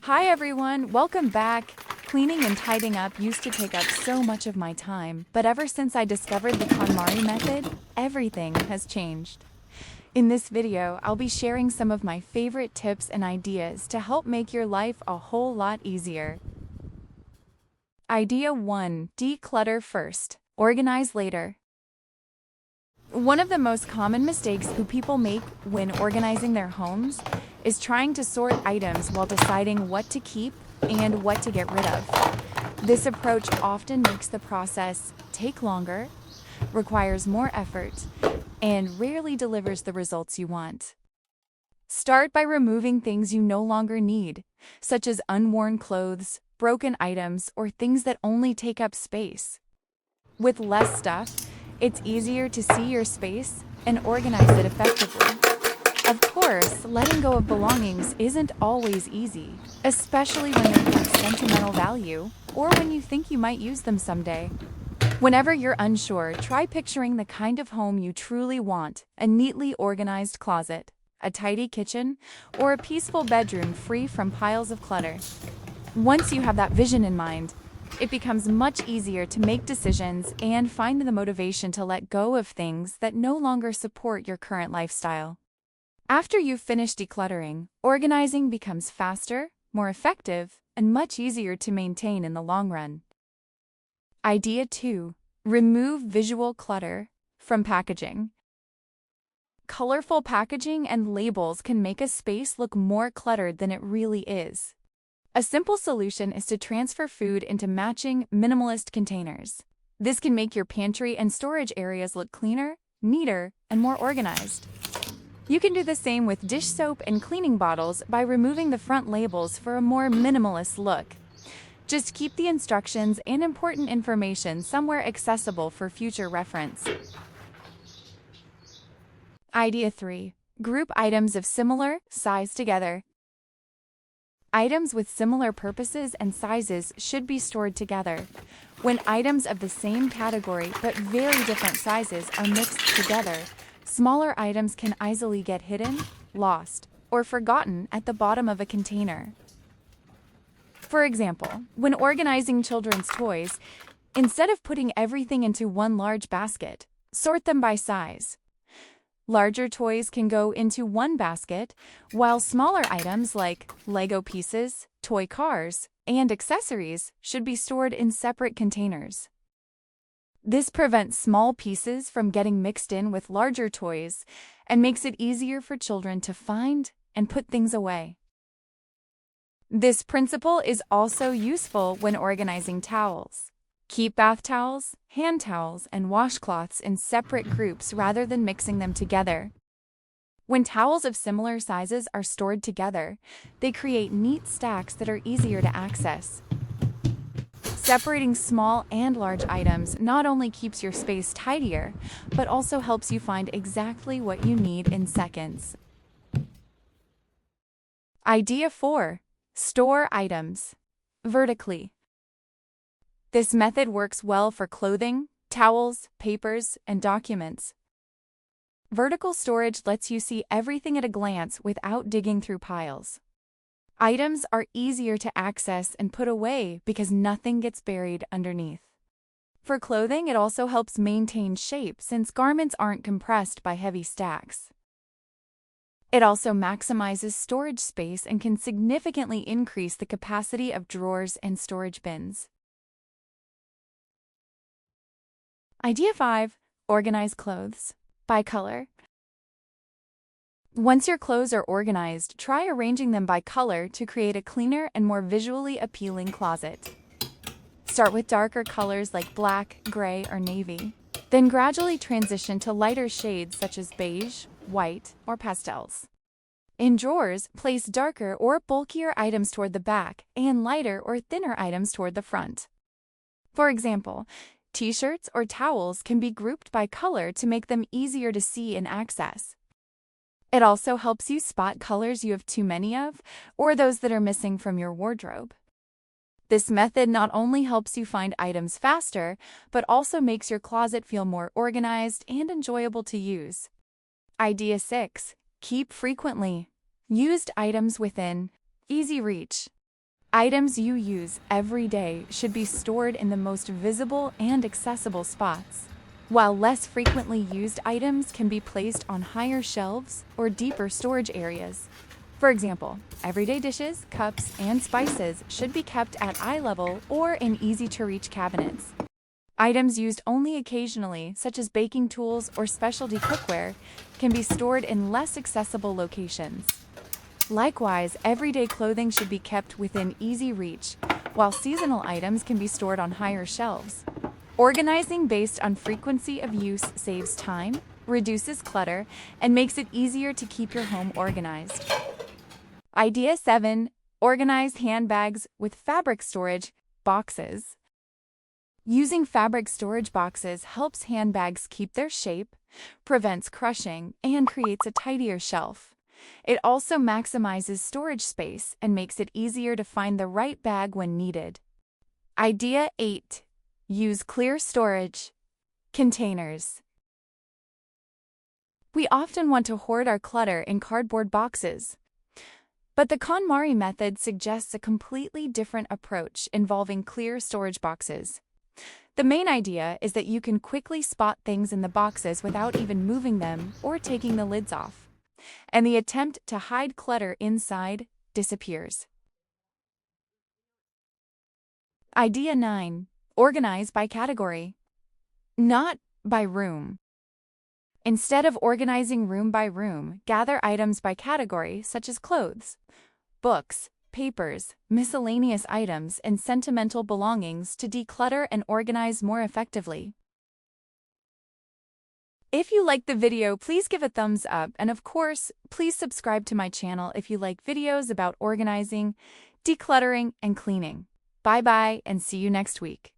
Hi everyone, welcome back. Cleaning and tidying up used to take up so much of my time, but ever since I discovered the KonMari method, everything has changed. In this video, I'll be sharing some of my favorite tips and ideas to help make your life a whole lot easier. Idea 1. Declutter first, organize later. One of the most common mistakes people make when organizing their homes is trying to sort items while deciding what to keep and what to get rid of. This approach often makes the process take longer, requires more effort, and rarely delivers the results you want. Start by removing things you no longer need, such as unworn clothes, broken items, or things that only take up space. With less stuff, it's easier to see your space and organize it effectively. Of course, letting go of belongings isn't always easy, especially when they have sentimental value or when you think you might use them someday. Whenever you're unsure, try picturing the kind of home you truly want: a neatly organized closet, a tidy kitchen, or a peaceful bedroom free from piles of clutter. Once you have that vision in mind, it becomes much easier to make decisions and find the motivation to let go of things that no longer support your current lifestyle. After you've finished decluttering, organizing becomes faster, more effective, and much easier to maintain in the long run. Idea 2. Remove visual clutter from packaging. Colorful packaging and labels can make a space look more cluttered than it really is. A simple solution is to transfer food into matching, minimalist containers. This can make your pantry and storage areas look cleaner, neater, and more organized. You can do the same with dish soap and cleaning bottles by removing the front labels for a more minimalist look. Just keep the instructions and important information somewhere accessible for future reference. Idea 3. Group items of similar size together. Items with similar purposes and sizes should be stored together. When items of the same category but very different sizes are mixed together, smaller items can easily get hidden, lost, or forgotten at the bottom of a container. For example, when organizing children's toys, instead of putting everything into one large basket, sort them by size. Larger toys can go into one basket, while smaller items like Lego pieces, toy cars, and accessories should be stored in separate containers. This prevents small pieces from getting mixed in with larger toys and makes it easier for children to find and put things away. This principle is also useful when organizing towels. Keep bath towels, hand towels, and washcloths in separate groups rather than mixing them together. When towels of similar sizes are stored together, they create neat stacks that are easier to access. Separating small and large items not only keeps your space tidier, but also helps you find exactly what you need in seconds. Idea 4. Store items vertically. This method works well for clothing, towels, papers, and documents. Vertical storage lets you see everything at a glance without digging through piles. Items are easier to access and put away because nothing gets buried underneath. For clothing, it also helps maintain shape since garments aren't compressed by heavy stacks. It also maximizes storage space and can significantly increase the capacity of drawers and storage bins. Idea 5. Organize clothes by color. Once your clothes are organized, try arranging them by color to create a cleaner and more visually appealing closet. Start with darker colors like black, gray, or navy. Then gradually transition to lighter shades such as beige, white, or pastels. In drawers, place darker or bulkier items toward the back and lighter or thinner items toward the front. For example, T-shirts or towels can be grouped by color to make them easier to see and access. It also helps you spot colors you have too many of or those that are missing from your wardrobe. This method not only helps you find items faster, but also makes your closet feel more organized and enjoyable to use. Idea 6. Keep frequently used items within easy reach. Items you use every day should be stored in the most visible and accessible spots, while less frequently used items can be placed on higher shelves or deeper storage areas. For example, everyday dishes, cups, and spices should be kept at eye level or in easy-to-reach cabinets. Items used only occasionally, such as baking tools or specialty cookware, can be stored in less accessible locations. Likewise, everyday clothing should be kept within easy reach, while seasonal items can be stored on higher shelves. Organizing based on frequency of use saves time, reduces clutter, and makes it easier to keep your home organized. Idea 7. Organize handbags with fabric storage boxes. Using fabric storage boxes helps handbags keep their shape, prevents crushing, and creates a tidier shelf. It also maximizes storage space and makes it easier to find the right bag when needed. Idea 8. Use clear storage containers. We often want to hoard our clutter in cardboard boxes, but the KonMari method suggests a completely different approach involving clear storage boxes. The main idea is that you can quickly spot things in the boxes without even moving them or taking the lids off, and the attempt to hide clutter inside disappears. Idea 9. Organize by category, not by room. Instead of organizing room by room, gather items by category such as clothes, books, papers, miscellaneous items, and sentimental belongings to declutter and organize more effectively. If you liked the video, please give a thumbs up, and of course, please subscribe to my channel if you like videos about organizing, decluttering, and cleaning. Bye-bye, and see you next week.